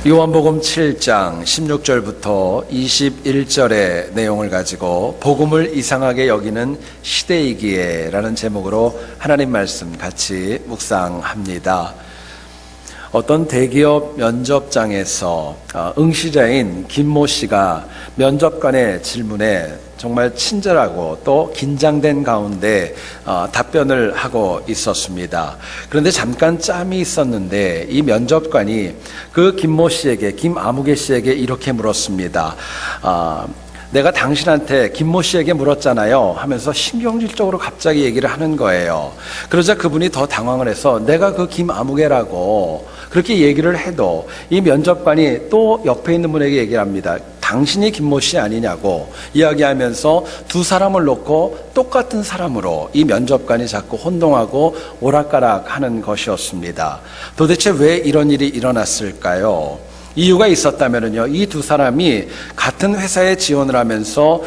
요한복음 7장 16절부터 21절의 내용을 가지고 복음을 이상하게 여기는 시대이기에 라는 제목으로 하나님 말씀 같이 묵상합니다. 어떤 대기업 면접장에서 응시자인 김모 씨가 면접관의 질문에 정말 친절하고 또 긴장된 가운데 답변을 하고 있었습니다. 그런데 잠깐 짬이 있었는데 이 면접관이 그 김모 씨에게, 김아무개 씨에게 이렇게 물었습니다. 내가 당신한테 김모 씨에게 물었잖아요 하면서 신경질적으로 갑자기 얘기를 하는 거예요. 그러자 그분이 더 당황을 해서 내가 그 김아무개라고 그렇게 얘기를 해도 이 면접관이 또 옆에 있는 분에게 얘기를 합니다. 당신이 김모 씨 아니냐고 이야기하면서 두 사람을 놓고 똑같은 사람으로 이 면접관이 자꾸 혼동하고 오락가락하는 것이었습니다. 도대체 왜 이런 일이 일어났을까요? 이유가 있었다면요, 이 두 사람이 같은 회사에 지원을 하면서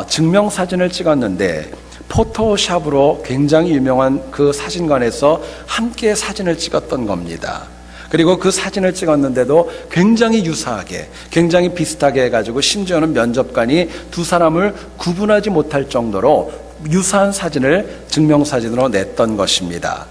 증명사진을 찍었는데 포토샵으로 굉장히 유명한 그 사진관에서 함께 사진을 찍었던 겁니다. 그리고 그 사진을 찍었는데도 굉장히 유사하게, 굉장히 비슷하게 해가지고 심지어는 면접관이 두 사람을 구분하지 못할 정도로 유사한 사진을 증명사진으로 냈던 것입니다.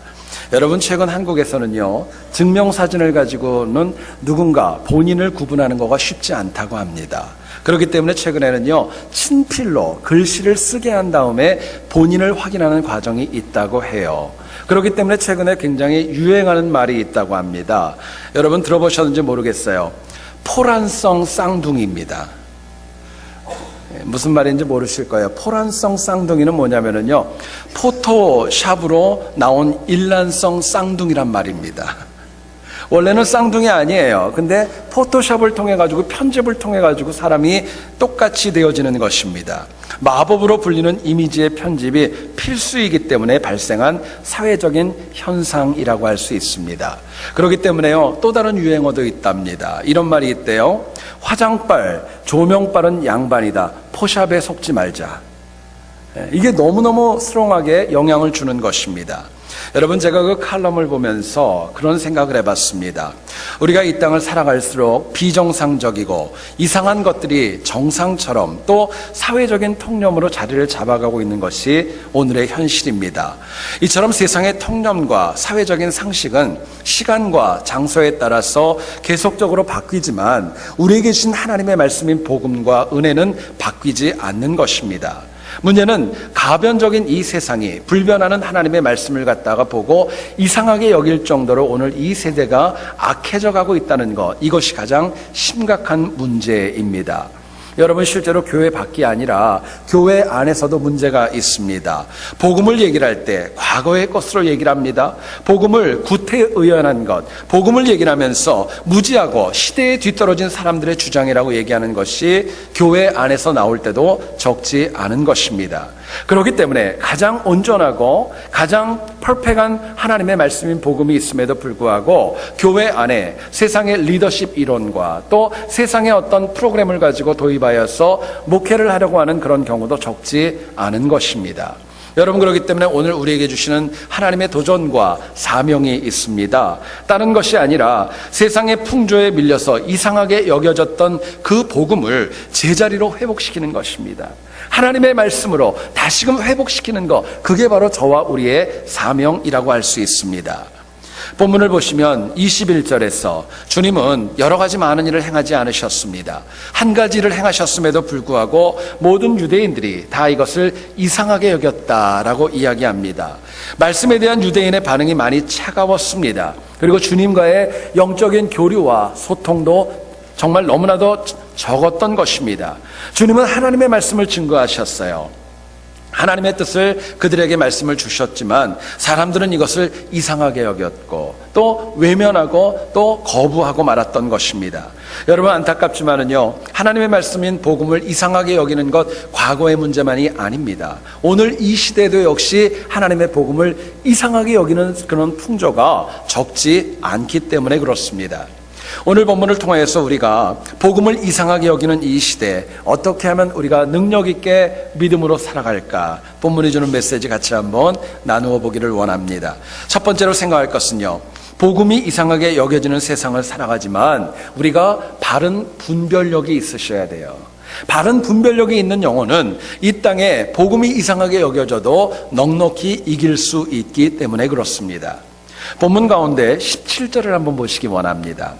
여러분, 최근 한국에서는요, 증명사진을 가지고는 누군가 본인을 구분하는 거가 쉽지 않다고 합니다. 그렇기 때문에 최근에는요, 친필로 글씨를 쓰게 한 다음에 본인을 확인하는 과정이 있다고 해요. 그렇기 때문에 최근에 굉장히 유행하는 말이 있다고 합니다. 여러분 들어보셨는지 모르겠어요. 포란성 쌍둥이입니다. 무슨 말인지 모르실 거예요. 포란성 쌍둥이는 뭐냐면요, 포토샵으로 나온 일란성 쌍둥이란 말입니다. 원래는 쌍둥이 아니에요. 근데 포토샵을 통해 가지고, 편집을 통해 가지고 사람이 똑같이 되어지는 것입니다. 마법으로 불리는 이미지의 편집이 필수이기 때문에 발생한 사회적인 현상이라고 할 수 있습니다. 그렇기 때문에요, 또 다른 유행어도 있답니다. 이런 말이 있대요. 화장빨, 조명빨은 양반이다. 포샵에 속지 말자. 이게 너무너무 스트롱하게 영향을 주는 것입니다. 여러분, 제가 그 칼럼을 보면서 그런 생각을 해봤습니다. 우리가 이 땅을 살아갈수록 비정상적이고 이상한 것들이 정상처럼 또 사회적인 통념으로 자리를 잡아가고 있는 것이 오늘의 현실입니다. 이처럼 세상의 통념과 사회적인 상식은 시간과 장소에 따라서 계속적으로 바뀌지만 우리에게 주신 하나님의 말씀인 복음과 은혜는 바뀌지 않는 것입니다. 문제는 가변적인 이 세상이 불변하는 하나님의 말씀을 갖다가 보고 이상하게 여길 정도로 오늘 이 세대가 악해져 가고 있다는 것, 이것이 가장 심각한 문제입니다. 여러분, 실제로 교회 밖이 아니라 교회 안에서도 문제가 있습니다. 복음을 얘기를 할 때 과거의 것으로 얘기를 합니다. 복음을 구태의연한 것, 복음을 얘기를 하면서 무지하고 시대에 뒤떨어진 사람들의 주장이라고 얘기하는 것이 교회 안에서 나올 때도 적지 않은 것입니다. 그렇기 때문에 가장 온전하고 가장 퍼펙트한 하나님의 말씀인 복음이 있음에도 불구하고 교회 안에 세상의 리더십 이론과 또 세상의 어떤 프로그램을 가지고 도입하여서 목회를 하려고 하는 그런 경우도 적지 않은 것입니다. 여러분, 그렇기 때문에 오늘 우리에게 주시는 하나님의 도전과 사명이 있습니다. 다른 것이 아니라 세상의 풍조에 밀려서 이상하게 여겨졌던 그 복음을 제자리로 회복시키는 것입니다. 하나님의 말씀으로 다시금 회복시키는 것, 그게 바로 저와 우리의 사명이라고 할 수 있습니다. 본문을 보시면 21절에서 주님은 여러 가지 많은 일을 행하지 않으셨습니다. 한 가지 일을 행하셨음에도 불구하고 모든 유대인들이 다 이것을 이상하게 여겼다라고 이야기합니다. 말씀에 대한 유대인의 반응이 많이 차가웠습니다. 그리고 주님과의 영적인 교류와 소통도 정말 너무나도 적었던 것입니다. 주님은 하나님의 말씀을 증거하셨어요. 하나님의 뜻을 그들에게 말씀을 주셨지만 사람들은 이것을 이상하게 여겼고 또 외면하고 또 거부하고 말았던 것입니다. 여러분, 안타깝지만은요, 하나님의 말씀인 복음을 이상하게 여기는 것 과거의 문제만이 아닙니다. 오늘 이 시대도 역시 하나님의 복음을 이상하게 여기는 그런 풍조가 적지 않기 때문에 그렇습니다. 오늘 본문을 통해서 우리가 복음을 이상하게 여기는 이 시대, 어떻게 하면 우리가 능력 있게 믿음으로 살아갈까, 본문이 주는 메시지 같이 한번 나누어 보기를 원합니다. 첫 번째로 생각할 것은요, 복음이 이상하게 여겨지는 세상을 살아가지만 우리가 바른 분별력이 있으셔야 돼요. 바른 분별력이 있는 영혼은 이 땅에 복음이 이상하게 여겨져도 넉넉히 이길 수 있기 때문에 그렇습니다. 본문 가운데 17절을 한번 보시기 원합니다.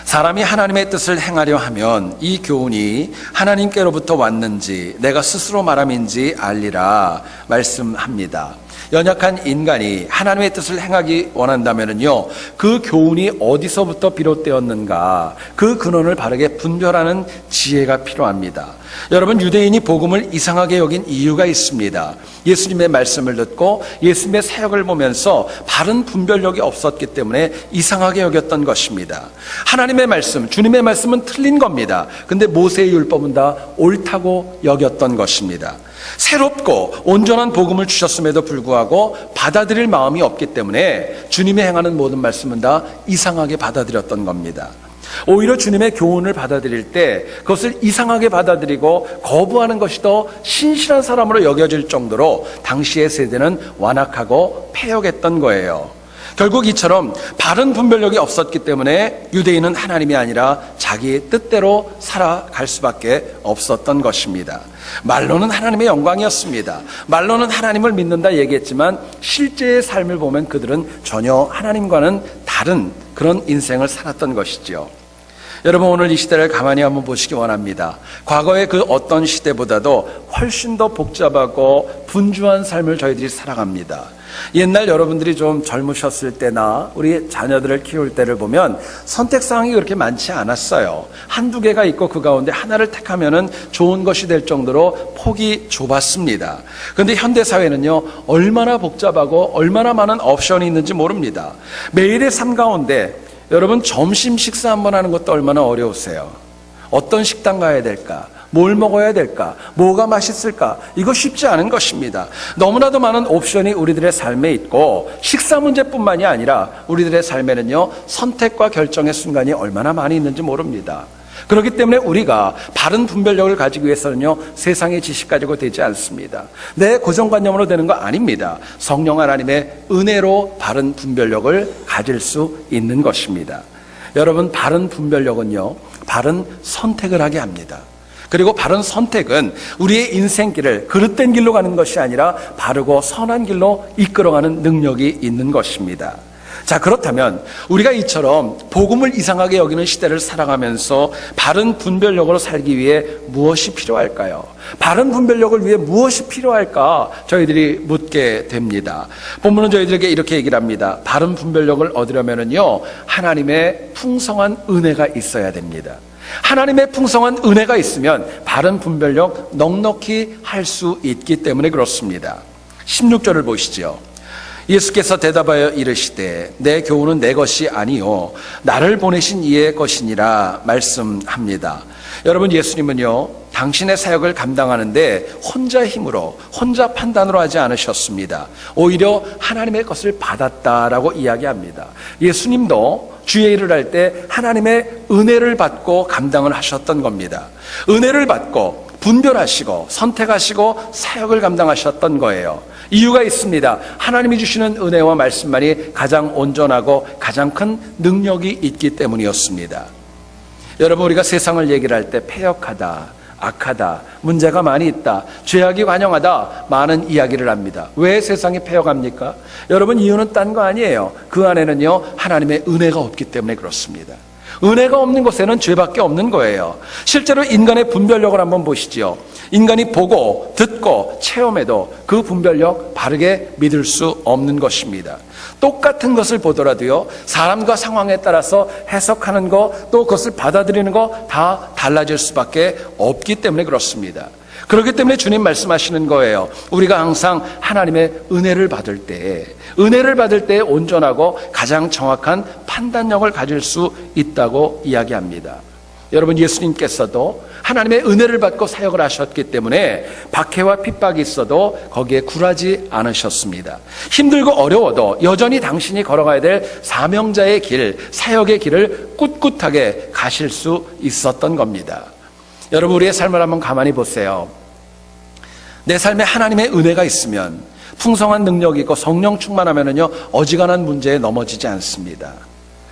사람이 하나님의 뜻을 행하려 하면 이 교훈이 하나님께로부터 왔는지 내가 스스로 말함인지 알리라 말씀합니다. 연약한 인간이 하나님의 뜻을 행하기 원한다면요, 그 교훈이 어디서부터 비롯되었는가, 그 근원을 바르게 분별하는 지혜가 필요합니다. 여러분, 유대인이 복음을 이상하게 여긴 이유가 있습니다. 예수님의 말씀을 듣고 예수님의 사역을 보면서 바른 분별력이 없었기 때문에 이상하게 여겼던 것입니다. 하나님의 말씀, 주님의 말씀은 틀린 겁니다. 근데 모세의 율법은 다 옳다고 여겼던 것입니다. 새롭고 온전한 복음을 주셨음에도 불구하고 받아들일 마음이 없기 때문에 주님이 행하는 모든 말씀은 다 이상하게 받아들였던 겁니다. 오히려 주님의 교훈을 받아들일 때 그것을 이상하게 받아들이고 거부하는 것이 더 신실한 사람으로 여겨질 정도로 당시의 세대는 완악하고 패역했던 거예요. 결국 이처럼 바른 분별력이 없었기 때문에 유대인은 하나님이 아니라 자기 뜻대로 살아갈 수밖에 없었던 것입니다. 말로는 하나님의 영광이었습니다. 말로는 하나님을 믿는다 얘기했지만 실제의 삶을 보면 그들은 전혀 하나님과는 다른 그런 인생을 살았던 것이죠. 여러분, 오늘 이 시대를 가만히 한번 보시기 원합니다. 과거의 그 어떤 시대보다도 훨씬 더 복잡하고 분주한 삶을 저희들이 살아갑니다. 옛날 여러분들이 좀 젊으셨을 때나 우리 자녀들을 키울 때를 보면 선택사항이 그렇게 많지 않았어요. 한두 개가 있고 그 가운데 하나를 택하면은 좋은 것이 될 정도로 폭이 좁았습니다. 그런데 현대사회는요, 얼마나 복잡하고 얼마나 많은 옵션이 있는지 모릅니다. 매일의 삶 가운데 여러분, 점심 식사 한번 하는 것도 얼마나 어려우세요. 어떤 식당 가야 될까? 뭘 먹어야 될까? 뭐가 맛있을까? 이거 쉽지 않은 것입니다. 너무나도 많은 옵션이 우리들의 삶에 있고 식사 문제뿐만이 아니라 우리들의 삶에는요, 선택과 결정의 순간이 얼마나 많이 있는지 모릅니다. 그렇기 때문에 우리가 바른 분별력을 가지기 위해서는요, 세상의 지식 가지고 되지 않습니다. 내 고정관념으로 되는 거 아닙니다. 성령 하나님의 은혜로 바른 분별력을 가질 수 있는 것입니다. 여러분, 바른 분별력은요, 바른 선택을 하게 합니다. 그리고 바른 선택은 우리의 인생길을 그릇된 길로 가는 것이 아니라 바르고 선한 길로 이끌어가는 능력이 있는 것입니다. 자, 그렇다면 우리가 이처럼 복음을 이상하게 여기는 시대를 살아가면서 바른 분별력으로 살기 위해 무엇이 필요할까요? 바른 분별력을 위해 무엇이 필요할까? 저희들이 묻게 됩니다. 본문은 저희들에게 이렇게 얘기를 합니다. 바른 분별력을 얻으려면요, 하나님의 풍성한 은혜가 있어야 됩니다. 하나님의 풍성한 은혜가 있으면 바른 분별력 넉넉히 할 수 있기 때문에 그렇습니다. 16절을 보시죠. 예수께서 대답하여 이르시되 내 교훈은 내 것이 아니요 나를 보내신 이의 것이니라 말씀합니다. 여러분, 예수님은요, 당신의 사역을 감당하는데 혼자 힘으로, 혼자 판단으로 하지 않으셨습니다. 오히려 하나님의 것을 받았다라고 이야기합니다. 예수님도 주의 일을 할 때 하나님의 은혜를 받고 감당을 하셨던 겁니다. 은혜를 받고 분별하시고 선택하시고 사역을 감당하셨던 거예요. 이유가 있습니다. 하나님이 주시는 은혜와 말씀만이 가장 온전하고 가장 큰 능력이 있기 때문이었습니다. 여러분, 우리가 세상을 얘기를 할 때 패역하다, 악하다, 문제가 많이 있다, 죄악이 관영하다, 많은 이야기를 합니다. 왜 세상이 패역합니까? 여러분, 이유는 딴 거 아니에요. 그 안에는요, 하나님의 은혜가 없기 때문에 그렇습니다. 은혜가 없는 곳에는 죄밖에 없는 거예요. 실제로 인간의 분별력을 한번 보시죠. 인간이 보고 듣고 체험해도 그 분별력 바르게 믿을 수 없는 것입니다. 똑같은 것을 보더라도요, 사람과 상황에 따라서 해석하는 거, 또 그것을 받아들이는 거 다 달라질 수밖에 없기 때문에 그렇습니다. 그렇기 때문에 주님 말씀하시는 거예요. 우리가 항상 하나님의 은혜를 받을 때 온전하고 가장 정확한 판단력을 가질 수 있다고 이야기합니다. 여러분, 예수님께서도 하나님의 은혜를 받고 사역을 하셨기 때문에 박해와 핍박이 있어도 거기에 굴하지 않으셨습니다. 힘들고 어려워도 여전히 당신이 걸어가야 될 사명자의 길, 사역의 길을 꿋꿋하게 가실 수 있었던 겁니다. 여러분, 우리의 삶을 한번 가만히 보세요. 내 삶에 하나님의 은혜가 있으면 풍성한 능력이 있고 성령 충만하면은요, 어지간한 문제에 넘어지지 않습니다.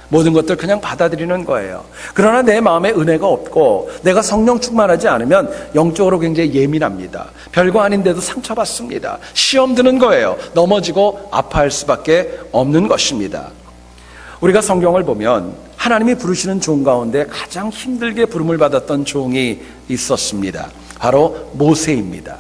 모든 것들 그냥 받아들이는 거예요. 그러나 내 마음에 은혜가 없고 내가 성령 충만하지 않으면 영적으로 굉장히 예민합니다. 별거 아닌데도 상처받습니다. 시험 드는 거예요. 넘어지고 아파할 수밖에 없는 것입니다. 우리가 성경을 보면 하나님이 부르시는 종 가운데 가장 힘들게 부름을 받았던 종이 있었습니다. 바로 모세입니다.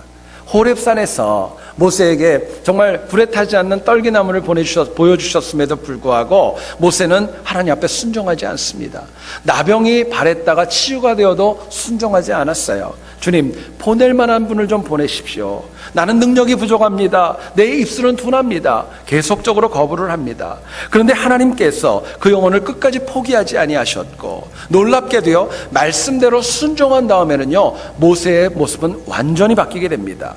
호렙산에서 모세에게 정말 불에 타지 않는 떨기나무를 보여주셨음에도 불구하고 모세는 하나님 앞에 순종하지 않습니다. 나병이 발했다가 치유가 되어도 순종하지 않았어요. 주님, 보낼 만한 분을 좀 보내십시오. 나는 능력이 부족합니다. 내 입술은 둔합니다. 계속적으로 거부를 합니다. 그런데 하나님께서 그 영혼을 끝까지 포기하지 아니하셨고, 놀랍게도요, 말씀대로 순종한 다음에는요, 모세의 모습은 완전히 바뀌게 됩니다.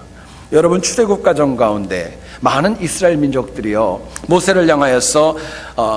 여러분, 출애굽 과정 가운데 많은 이스라엘 민족들이요, 모세를 향하여서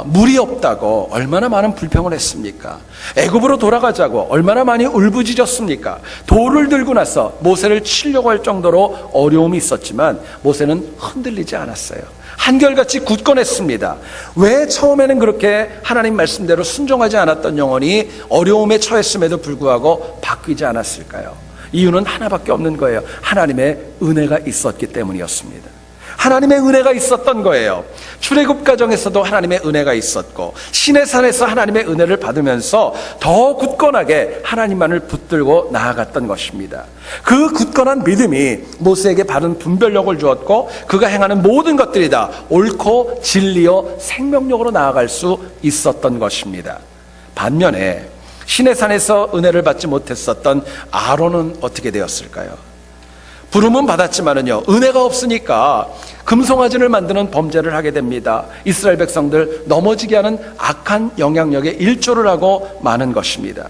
물이 없다고 얼마나 많은 불평을 했습니까? 애굽으로 돌아가자고 얼마나 많이 울부짖었습니까? 돌을 들고 나서 모세를 치려고 할 정도로 어려움이 있었지만 모세는 흔들리지 않았어요. 한결같이 굳건했습니다. 왜 처음에는 그렇게 하나님 말씀대로 순종하지 않았던 영혼이 어려움에 처했음에도 불구하고 바뀌지 않았을까요? 이유는 하나밖에 없는 거예요. 하나님의 은혜가 있었기 때문이었습니다. 하나님의 은혜가 있었던 거예요. 출애굽 과정에서도 하나님의 은혜가 있었고, 시내산에서 하나님의 은혜를 받으면서 더 굳건하게 하나님만을 붙들고 나아갔던 것입니다. 그 굳건한 믿음이 모세에게 바른 분별력을 주었고, 그가 행하는 모든 것들이 다 옳고 진리요 생명력으로 나아갈 수 있었던 것입니다. 반면에 시내산에서 은혜를 받지 못했었던 아론은 어떻게 되었을까요? 부름은 받았지만은요, 은혜가 없으니까 금송아지를 만드는 범죄를 하게 됩니다. 이스라엘 백성들 넘어지게 하는 악한 영향력에 일조를 하고 마는 것입니다.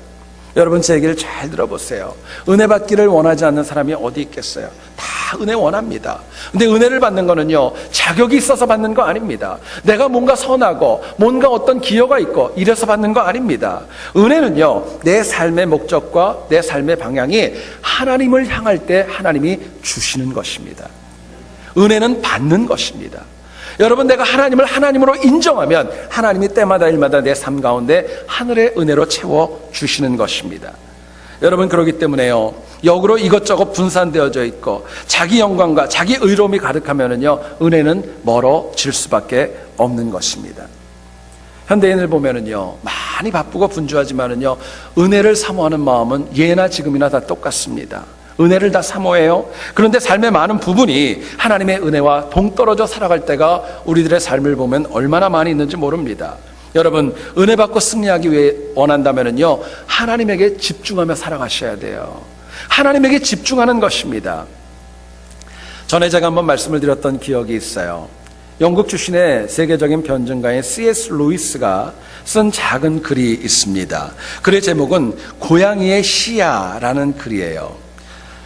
여러분, 제 얘기를 잘 들어보세요. 은혜 받기를 원하지 않는 사람이 어디 있겠어요? 다 은혜 원합니다. 근데 은혜를 받는 거는요, 자격이 있어서 받는 거 아닙니다. 내가 뭔가 선하고 뭔가 어떤 기여가 있고 이래서 받는 거 아닙니다. 은혜는요, 내 삶의 목적과 내 삶의 방향이 하나님을 향할 때 하나님이 주시는 것입니다. 은혜는 받는 것입니다. 여러분, 내가 하나님을 하나님으로 인정하면 하나님이 때마다 일마다 내 삶 가운데 하늘의 은혜로 채워주시는 것입니다. 여러분, 그렇기 때문에요, 역으로 이것저것 분산되어져 있고 자기 영광과 자기 의로움이 가득하면은요, 은혜는 멀어질 수밖에 없는 것입니다. 현대인을 보면은요, 많이 바쁘고 분주하지만은요, 은혜를 사모하는 마음은 예나 지금이나 다 똑같습니다. 은혜를 다 사모해요. 그런데 삶의 많은 부분이 하나님의 은혜와 동떨어져 살아갈 때가 우리들의 삶을 보면 얼마나 많이 있는지 모릅니다. 여러분, 은혜 받고 승리하기 위해 원한다면요, 하나님에게 집중하며 살아가셔야 돼요. 하나님에게 집중하는 것입니다. 전에 제가 한번 말씀을 드렸던 기억이 있어요. 영국 출신의 세계적인 변증가인 C.S. 루이스가 쓴 작은 글이 있습니다. 글의 제목은 고양이의 시야라는 글이에요.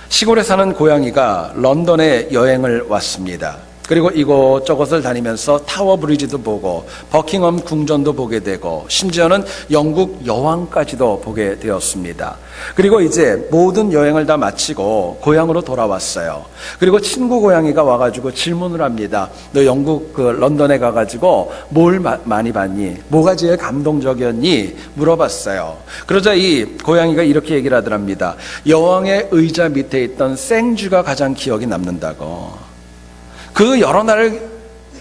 시골에 사는 고양이가 런던에 여행을 왔습니다. 그리고 이곳저곳을 다니면서 타워 브리지도 보고 버킹엄 궁전도 보게 되고 심지어는 영국 여왕까지도 보게 되었습니다. 그리고 이제 모든 여행을 다 마치고 고향으로 돌아왔어요. 그리고 친구 고양이가 와가지고 질문을 합니다. 너 영국 런던에 가가지고 뭘 많이 봤니? 뭐가 제일 감동적이었니? 물어봤어요. 그러자 이 고양이가 이렇게 얘기를 하더랍니다. 여왕의 의자 밑에 있던 생쥐가 가장 기억이 남는다고. 그 여러 날을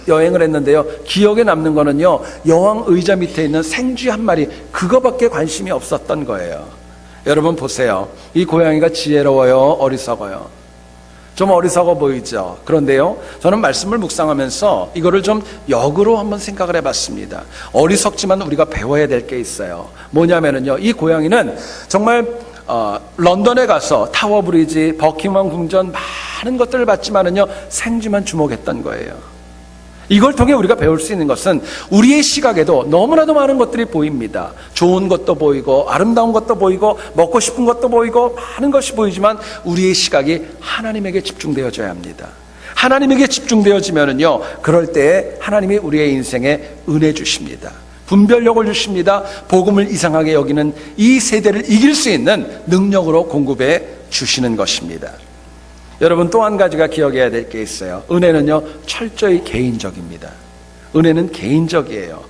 여행을 했는데요, 기억에 남는 거는요, 여왕 의자 밑에 있는 생쥐 한 마리, 그거밖에 관심이 없었던 거예요. 여러분 보세요. 이 고양이가 지혜로워요, 어리석어요? 좀 어리석어 보이죠? 그런데요, 저는 말씀을 묵상하면서 이거를 좀 역으로 한번 생각을 해봤습니다. 어리석지만 우리가 배워야 될 게 있어요. 뭐냐면은요, 이 고양이는 정말 런던에 가서 타워 브리지, 버킹엄 궁전 많은 것들을 봤지만은요, 생쥐만 주목했던 거예요. 이걸 통해 우리가 배울 수 있는 것은 우리의 시각에도 너무나도 많은 것들이 보입니다. 좋은 것도 보이고 아름다운 것도 보이고 먹고 싶은 것도 보이고 많은 것이 보이지만 우리의 시각이 하나님에게 집중되어져야 합니다. 하나님에게 집중되어지면은요, 그럴 때에 하나님이 우리의 인생에 은혜 주십니다. 분별력을 주십니다. 복음을 이상하게 여기는 이 세대를 이길 수 있는 능력으로 공급해 주시는 것입니다. 여러분, 또 한 가지가 기억해야 될 게 있어요. 은혜는요, 철저히 개인적입니다. 은혜는 개인적이에요.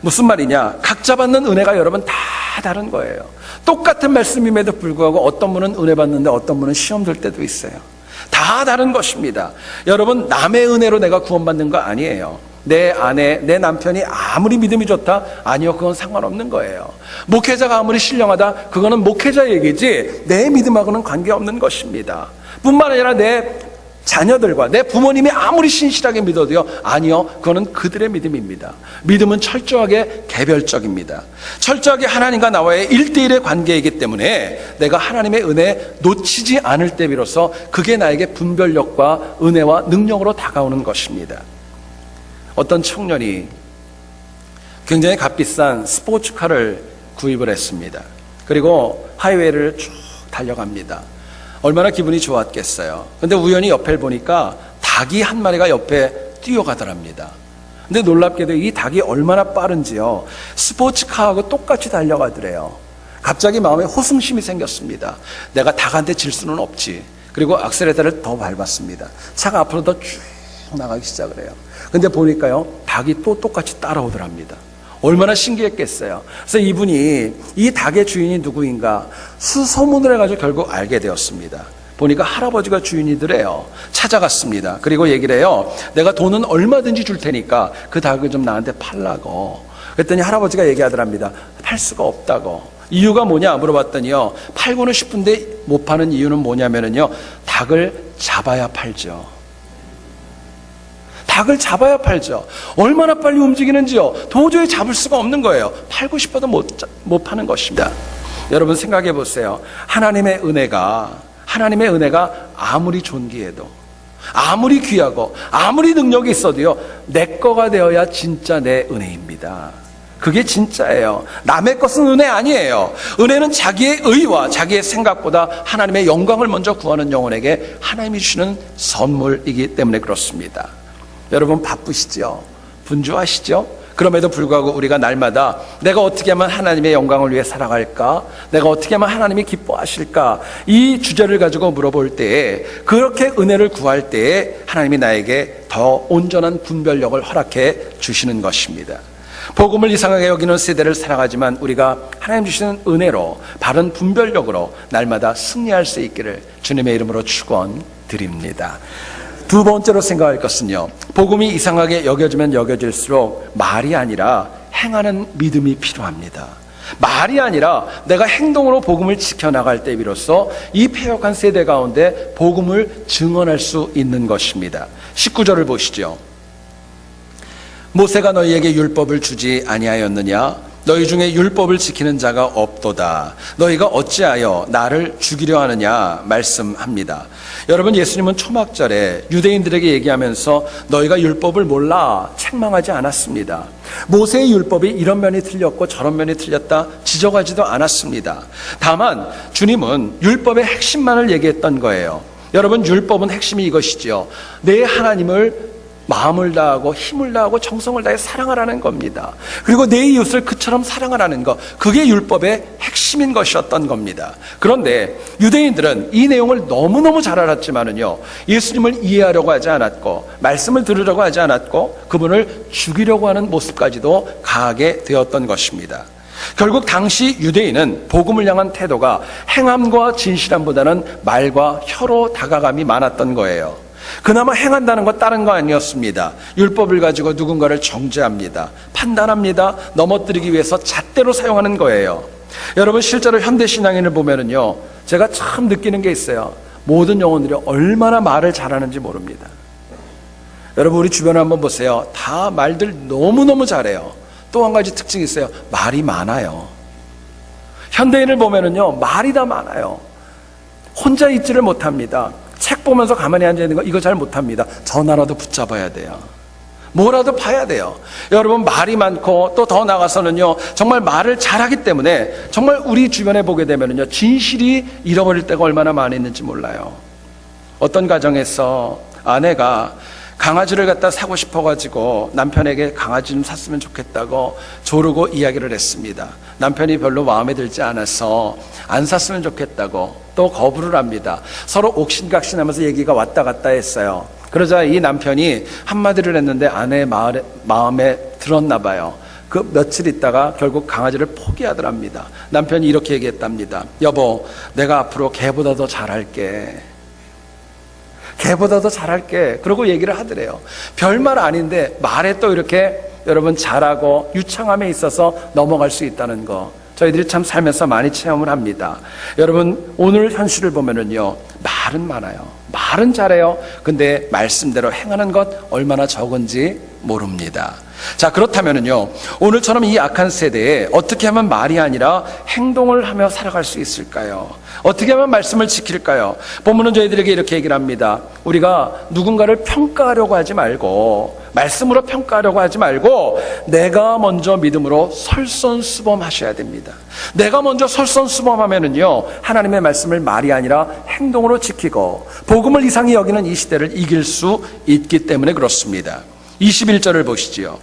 무슨 말이냐? 각자 받는 은혜가 여러분 다 다른 거예요. 똑같은 말씀임에도 불구하고 어떤 분은 은혜 받는데 어떤 분은 시험 들 때도 있어요. 다 다른 것입니다. 여러분, 남의 은혜로 내가 구원받는 거 아니에요. 내 아내, 내 남편이 아무리 믿음이 좋다? 아니요, 그건 상관없는 거예요. 목회자가 아무리 신령하다? 그거는 목회자 얘기지 내 믿음하고는 관계없는 것입니다. 뿐만 아니라 내 자녀들과 내 부모님이 아무리 신실하게 믿어도요, 아니요, 그거는 그들의 믿음입니다. 믿음은 철저하게 개별적입니다. 철저하게 하나님과 나와의 1대1의 관계이기 때문에 내가 하나님의 은혜 놓치지 않을 때 비로소 그게 나에게 분별력과 은혜와 능력으로 다가오는 것입니다. 어떤 청년이 굉장히 값비싼 스포츠카를 구입을 했습니다. 그리고 하이웨이를 쭉 달려갑니다. 얼마나 기분이 좋았겠어요. 근데 우연히 옆을 보니까 닭이 한 마리가 옆에 뛰어가더랍니다. 근데 놀랍게도 이 닭이 얼마나 빠른지요, 스포츠카하고 똑같이 달려가더래요. 갑자기 마음에 호승심이 생겼습니다. 내가 닭한테 질 수는 없지. 그리고 악셀레터를 더 밟았습니다. 차가 앞으로 더 쭉 나가기 시작을 해요. 근데 보니까요, 닭이 또 똑같이 따라오더랍니다. 얼마나 신기했겠어요. 그래서 이분이 이 닭의 주인이 누구인가 수소문을 해가지고 결국 알게 되었습니다. 보니까 할아버지가 주인이더래요. 찾아갔습니다. 그리고 얘기를 해요. 내가 돈은 얼마든지 줄 테니까 그 닭을 좀 나한테 팔라고. 그랬더니 할아버지가 얘기하더랍니다. 팔 수가 없다고. 이유가 뭐냐 물어봤더니요, 팔고는 싶은데 못 파는 이유는 뭐냐면요, 닭을 잡아야 팔죠. 닭을 잡아야 팔죠. 얼마나 빨리 움직이는지요, 도저히 잡을 수가 없는 거예요. 팔고 싶어도 못 파는 것입니다. 여러분, 생각해 보세요. 하나님의 은혜가 아무리 존귀해도, 아무리 귀하고, 아무리 능력이 있어도요, 내 거가 되어야 진짜 내 은혜입니다. 그게 진짜예요. 남의 것은 은혜 아니에요. 은혜는 자기의 의와 자기의 생각보다 하나님의 영광을 먼저 구하는 영혼에게 하나님이 주시는 선물이기 때문에 그렇습니다. 여러분, 바쁘시죠? 분주하시죠? 그럼에도 불구하고 우리가 날마다 내가 어떻게 하면 하나님의 영광을 위해 살아갈까? 내가 어떻게 하면 하나님이 기뻐하실까? 이 주제를 가지고 물어볼 때에, 그렇게 은혜를 구할 때에 하나님이 나에게 더 온전한 분별력을 허락해 주시는 것입니다. 복음을 이상하게 여기는 세대를 살아가지만 우리가 하나님 주시는 은혜로 바른 분별력으로 날마다 승리할 수 있기를 주님의 이름으로 축원드립니다. 두 번째로 생각할 것은요, 복음이 이상하게 여겨지면 여겨질수록 말이 아니라 행하는 믿음이 필요합니다. 말이 아니라 내가 행동으로 복음을 지켜나갈 때 비로소 이 패역한 세대 가운데 복음을 증언할 수 있는 것입니다. 19절을 보시죠. 모세가 너희에게 율법을 주지 아니하였느냐? 너희 중에 율법을 지키는 자가 없도다. 너희가 어찌하여 나를 죽이려 하느냐 말씀합니다. 여러분, 예수님은 초막절에 유대인들에게 얘기하면서 너희가 율법을 몰라 책망하지 않았습니다. 모세의 율법이 이런 면이 틀렸고 저런 면이 틀렸다 지적하지도 않았습니다. 다만 주님은 율법의 핵심만을 얘기했던 거예요. 여러분, 율법은 핵심이 이것이죠. 내 하나님을 마음을 다하고 힘을 다하고 정성을 다해 사랑하라는 겁니다. 그리고 내 이웃을 그처럼 사랑하라는 것, 그게 율법의 핵심인 것이었던 겁니다. 그런데 유대인들은 이 내용을 너무너무 잘 알았지만은요, 예수님을 이해하려고 하지 않았고 말씀을 들으려고 하지 않았고 그분을 죽이려고 하는 모습까지도 가하게 되었던 것입니다. 결국 당시 유대인은 복음을 향한 태도가 행함과 진실함보다는 말과 혀로 다가감이 많았던 거예요. 그나마 행한다는 것 다른 거 아니었습니다. 율법을 가지고 누군가를 정죄합니다. 판단합니다. 넘어뜨리기 위해서 잣대로 사용하는 거예요. 여러분, 실제로 현대신앙인을 보면은요, 제가 참 느끼는 게 있어요. 모든 영혼들이 얼마나 말을 잘하는지 모릅니다. 여러분, 우리 주변에 한번 보세요. 다 말들 너무너무 잘해요. 또 한 가지 특징이 있어요. 말이 많아요. 현대인을 보면은요, 말이 다 많아요. 혼자 있지를 못합니다. 책 보면서 가만히 앉아있는 거, 이거 잘 못합니다. 전화라도 붙잡아야 돼요. 뭐라도 봐야 돼요. 여러분, 말이 많고 또 더 나가서는요, 정말 말을 잘하기 때문에 정말 우리 주변에 보게 되면은요, 진실이 잃어버릴 때가 얼마나 많이 있는지 몰라요. 어떤 가정에서 아내가 강아지를 갖다 사고 싶어가지고 남편에게 강아지 좀 샀으면 좋겠다고 조르고 이야기를 했습니다. 남편이 별로 마음에 들지 않아서 안 샀으면 좋겠다고 또 거부를 합니다. 서로 옥신각신하면서 얘기가 왔다 갔다 했어요. 그러자 이 남편이 한마디를 했는데 아내의 마음에 들었나 봐요. 그 며칠 있다가 결국 강아지를 포기하더랍니다. 남편이 이렇게 얘기했답니다. 여보, 내가 앞으로 개보다 더 잘할게. 개보다 더 잘할게. 그러고 얘기를 하더래요. 별말 아닌데 말에 또 이렇게 여러분 잘하고 유창함에 있어서 넘어갈 수 있다는 거, 저희들이 참 살면서 많이 체험을 합니다. 여러분, 오늘 현실을 보면은요, 말은 많아요. 말은 잘해요. 근데 말씀대로 행하는 것 얼마나 적은지 모릅니다. 자, 그렇다면은요, 오늘처럼 이 악한 세대에 어떻게 하면 말이 아니라 행동을 하며 살아갈 수 있을까요? 어떻게 하면 말씀을 지킬까요? 본문은 저희들에게 이렇게 얘기를 합니다. 우리가 누군가를 평가하려고 하지 말고, 말씀으로 평가하려고 하지 말고, 내가 먼저 믿음으로 솔선수범하셔야 됩니다. 내가 먼저 솔선수범하면은요, 하나님의 말씀을 말이 아니라 행동으로 지키고 복음을 이상히 여기는 이 시대를 이길 수 있기 때문에 그렇습니다. 21절을 보시지요.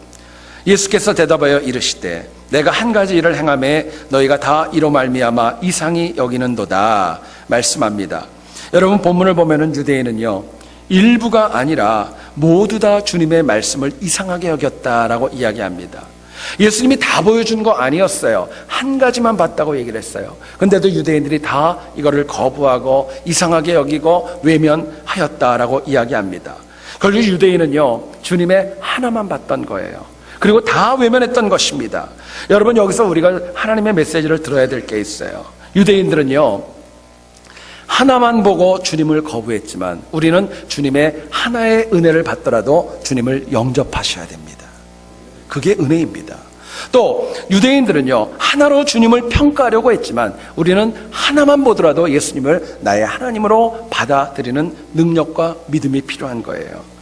예수께서 대답하여 이르시되 내가 한 가지 일을 행하매 너희가 다 이로 말미암아 이상히 여기는도다 말씀합니다. 여러분, 본문을 보면은 유대인은요, 일부가 아니라 모두 다 주님의 말씀을 이상하게 여겼다라고 이야기합니다. 예수님이 다 보여준 거 아니었어요. 한 가지만 봤다고 얘기를 했어요. 근데도 유대인들이 다 이거를 거부하고 이상하게 여기고 외면하였다라고 이야기합니다. 결국 유대인은요, 주님의 하나만 봤던 거예요. 그리고 다 외면했던 것입니다. 여러분, 여기서 우리가 하나님의 메시지를 들어야 될 게 있어요. 유대인들은요, 하나만 보고 주님을 거부했지만 우리는 주님의 하나의 은혜를 받더라도 주님을 영접하셔야 됩니다. 그게 은혜입니다. 또 유대인들은요, 하나로 주님을 평가하려고 했지만 우리는 하나만 보더라도 예수님을 나의 하나님으로 받아들이는 능력과 믿음이 필요한 거예요.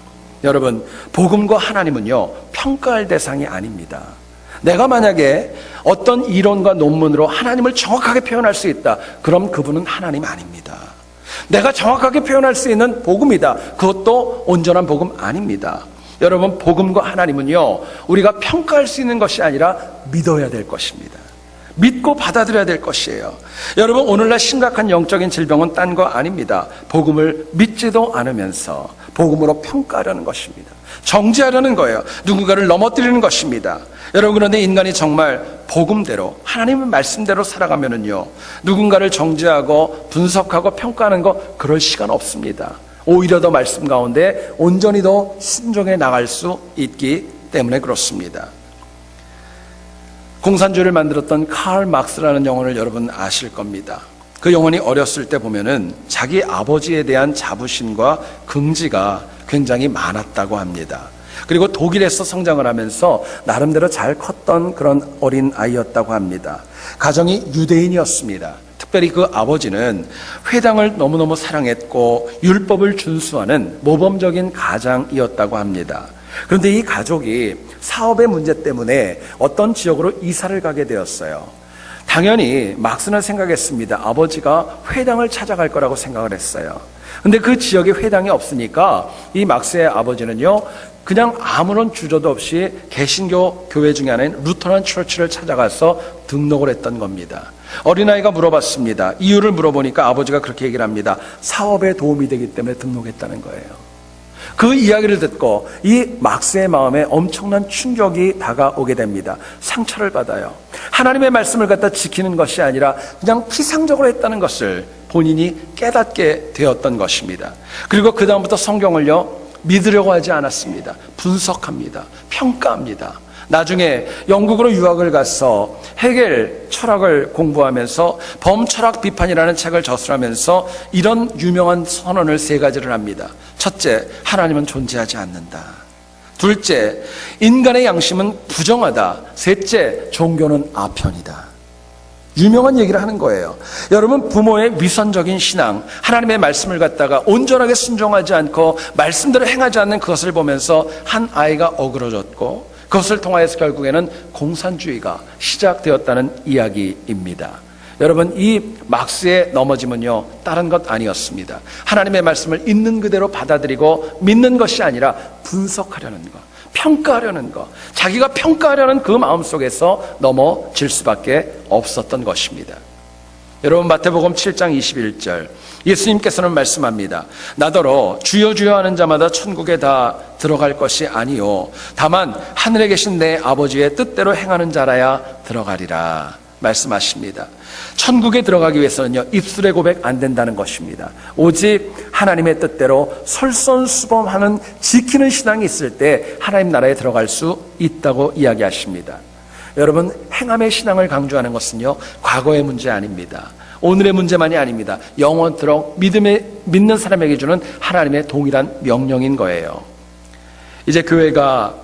여러분, 복음과 하나님은요, 평가할 대상이 아닙니다. 내가 만약에 어떤 이론과 논문으로 하나님을 정확하게 표현할 수 있다, 그럼 그분은 하나님 아닙니다. 내가 정확하게 표현할 수 있는 복음이다, 그것도 온전한 복음 아닙니다. 여러분, 복음과 하나님은요, 우리가 평가할 수 있는 것이 아니라 믿어야 될 것입니다. 믿고 받아들여야 될 것이에요. 여러분, 오늘날 심각한 영적인 질병은 딴 거 아닙니다. 복음을 믿지도 않으면서 복음으로 평가하려는 것입니다. 정죄하려는 거예요. 누군가를 넘어뜨리는 것입니다. 여러분, 그런데 인간이 정말 복음대로, 하나님의 말씀대로 살아가면은요, 누군가를 정죄하고 분석하고 평가하는 거 그럴 시간 없습니다. 오히려 더 말씀 가운데 온전히 더 순종해 나갈 수 있기 때문에 그렇습니다. 공산주의를 만들었던 칼 막스라는 영혼을 여러분 아실 겁니다. 그 영혼이 어렸을 때 보면은 자기 아버지에 대한 자부심과 긍지가 굉장히 많았다고 합니다. 그리고 독일에서 성장을 하면서 나름대로 잘 컸던 그런 어린 아이였다고 합니다. 가정이 유대인이었습니다. 특별히 그 아버지는 회당을 너무너무 사랑했고 율법을 준수하는 모범적인 가장이었다고 합니다. 그런데 이 가족이 사업의 문제 때문에 어떤 지역으로 이사를 가게 되었어요. 당연히 막스는 생각했습니다. 아버지가 회당을 찾아갈 거라고 생각을 했어요. 근데 그 지역에 회당이 없으니까 이 막스의 아버지는요, 그냥 아무런 주저도 없이 개신교 교회 중에 하나인 루터란 처치를 찾아가서 등록을 했던 겁니다. 어린아이가 물어봤습니다. 이유를 물어보니까 아버지가 그렇게 얘기를 합니다. 사업에 도움이 되기 때문에 등록했다는 거예요. 그 이야기를 듣고 이 막스의 마음에 엄청난 충격이 다가오게 됩니다. 상처를 받아요. 하나님의 말씀을 갖다 지키는 것이 아니라 그냥 피상적으로 했다는 것을 본인이 깨닫게 되었던 것입니다. 그리고 그 다음부터 성경을요, 믿으려고 하지 않았습니다. 분석합니다. 평가합니다. 나중에 영국으로 유학을 가서 헤겔 철학을 공부하면서 범철학 비판이라는 책을 저술하면서 이런 유명한 선언을 3가지를 합니다. 첫째, 하나님은 존재하지 않는다. 둘째, 인간의 양심은 부정하다. 셋째, 종교는 아편이다. 유명한 얘기를 하는 거예요. 여러분, 부모의 위선적인 신앙, 하나님의 말씀을 갖다가 온전하게 순종하지 않고 말씀대로 행하지 않는 그것을 보면서 한 아이가 어그러졌고 그것을 통하여서 결국에는 공산주의가 시작되었다는 이야기입니다. 여러분, 이 막스의 넘어짐은요, 다른 것 아니었습니다. 하나님의 말씀을 있는 그대로 받아들이고 믿는 것이 아니라 분석하려는 것, 평가하려는 것, 자기가 평가하려는 그 마음속에서 넘어질 수밖에 없었던 것입니다. 여러분, 마태복음 7장 21절 예수님께서는 말씀합니다. 나더러 주여 주여 하는 자마다 천국에 다 들어갈 것이 아니요 다만 하늘에 계신 내 아버지의 뜻대로 행하는 자라야 들어가리라 말씀하십니다. 천국에 들어가기 위해서는요, 입술의 고백 안 된다는 것입니다. 오직 하나님의 뜻대로 솔선수범하는 지키는 신앙이 있을 때 하나님 나라에 들어갈 수 있다고 이야기하십니다. 여러분, 행함의 신앙을 강조하는 것은요, 과거의 문제 아닙니다. 오늘의 문제만이 아닙니다. 영원토록 믿는 사람에게 주는 하나님의 동일한 명령인 거예요. 이제 교회가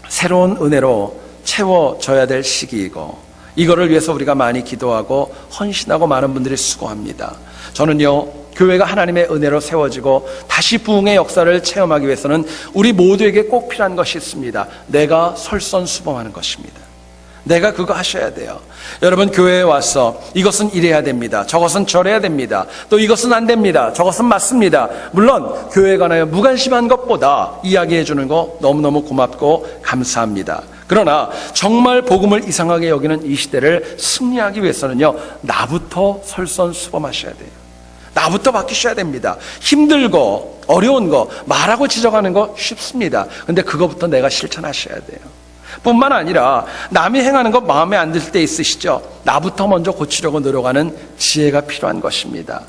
새로운 은혜로 채워져야 될 시기이고, 이거를 위해서 우리가 많이 기도하고 헌신하고 많은 분들이 수고합니다. 저는요, 교회가 하나님의 은혜로 세워지고 다시 부흥의 역사를 체험하기 위해서는 우리 모두에게 꼭 필요한 것이 있습니다. 내가 솔선수범하는 것입니다. 내가 그거 하셔야 돼요. 여러분, 교회에 와서 이것은 이래야 됩니다, 저것은 저래야 됩니다, 또 이것은 안 됩니다, 저것은 맞습니다. 물론 교회에 관하여 무관심한 것보다 이야기해 주는 거 너무너무 고맙고 감사합니다. 그러나 정말 복음을 이상하게 여기는 이 시대를 승리하기 위해서는요, 나부터 솔선수범하셔야 돼요. 나부터 바뀌셔야 됩니다. 힘들고 어려운 거, 말하고 지적하는 거 쉽습니다. 근데 그거부터 내가 실천하셔야 돼요. 뿐만 아니라 남이 행하는 거 마음에 안 들 때 있으시죠? 나부터 먼저 고치려고 노력하는 지혜가 필요한 것입니다.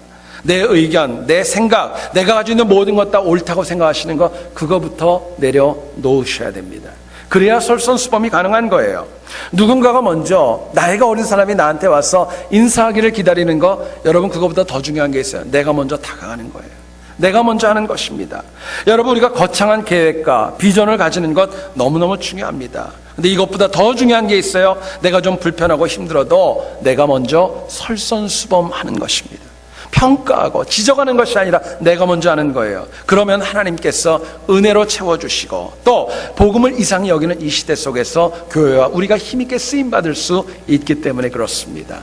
내 의견, 내 생각, 내가 가지고 있는 모든 것 다 옳다고 생각하시는 거, 그거부터 내려놓으셔야 됩니다. 그래야 솔선수범이 가능한 거예요. 누군가가 먼저, 나이가 어린 사람이 나한테 와서 인사하기를 기다리는 거, 여러분, 그거보다 더 중요한 게 있어요. 내가 먼저 다가가는 거예요. 내가 먼저 하는 것입니다. 여러분, 우리가 거창한 계획과 비전을 가지는 것 너무너무 중요합니다. 근데 이것보다 더 중요한 게 있어요. 내가 좀 불편하고 힘들어도 내가 먼저 솔선수범하는 것입니다. 평가하고 지적하는 것이 아니라 내가 먼저 하는 거예요. 그러면 하나님께서 은혜로 채워주시고 또 복음을 이상히 여기는 이 시대 속에서 교회와 우리가 힘있게 쓰임받을 수 있기 때문에 그렇습니다.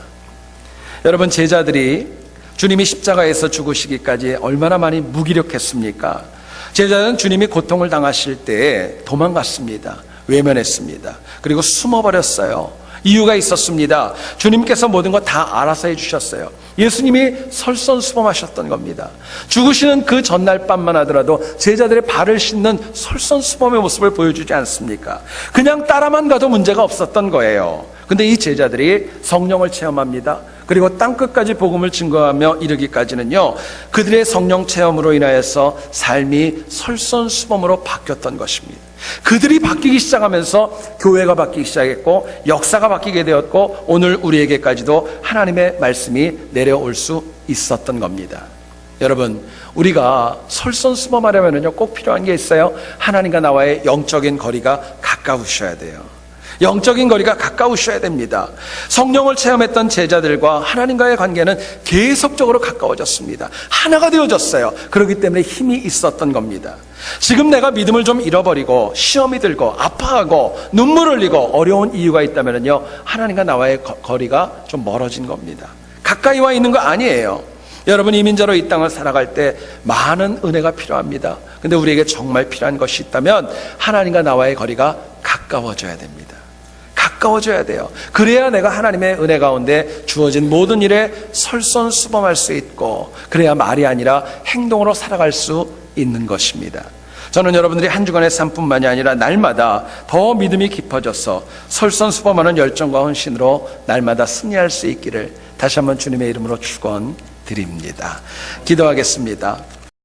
여러분, 제자들이 주님이 십자가에서 죽으시기까지 얼마나 많이 무기력했습니까? 제자들은 주님이 고통을 당하실 때 도망갔습니다. 외면했습니다. 그리고 숨어버렸어요. 이유가 있었습니다. 주님께서 모든 거 다 알아서 해주셨어요. 예수님이 솔선수범하셨던 겁니다. 죽으시는 그 전날 밤만 하더라도 제자들의 발을 씻는 솔선수범의 모습을 보여주지 않습니까? 그냥 따라만 가도 문제가 없었던 거예요. 근데 이 제자들이 성령을 체험합니다. 그리고 땅끝까지 복음을 증거하며 이르기까지는요, 그들의 성령 체험으로 인하여서 삶이 솔선수범으로 바뀌었던 것입니다. 그들이 바뀌기 시작하면서 교회가 바뀌기 시작했고 역사가 바뀌게 되었고 오늘 우리에게까지도 하나님의 말씀이 내려올 수 있었던 겁니다. 여러분, 우리가 솔선수범하려면요, 꼭 필요한 게 있어요. 하나님과 나와의 영적인 거리가 가까우셔야 돼요. 영적인 거리가 가까우셔야 됩니다. 성령을 체험했던 제자들과 하나님과의 관계는 계속적으로 가까워졌습니다. 하나가 되어졌어요. 그렇기 때문에 힘이 있었던 겁니다. 지금 내가 믿음을 좀 잃어버리고 시험이 들고 아파하고 눈물 흘리고 어려운 이유가 있다면요, 하나님과 나와의 거리가 좀 멀어진 겁니다. 가까이 와 있는 거 아니에요. 여러분, 이민자로 이 땅을 살아갈 때 많은 은혜가 필요합니다. 근데 우리에게 정말 필요한 것이 있다면 하나님과 나와의 거리가 가까워져야 됩니다. 가까워져야 돼요. 그래야 내가 하나님의 은혜 가운데 주어진 모든 일에 솔선수범할 수 있고, 그래야 말이 아니라 행동으로 살아갈 수 있는 것입니다. 저는 여러분들이 한 주간의 삶뿐만이 아니라 날마다 더 믿음이 깊어져서 솔선수범하는 열정과 헌신으로 날마다 승리할 수 있기를 다시 한번 주님의 이름으로 축원드립니다. 기도하겠습니다.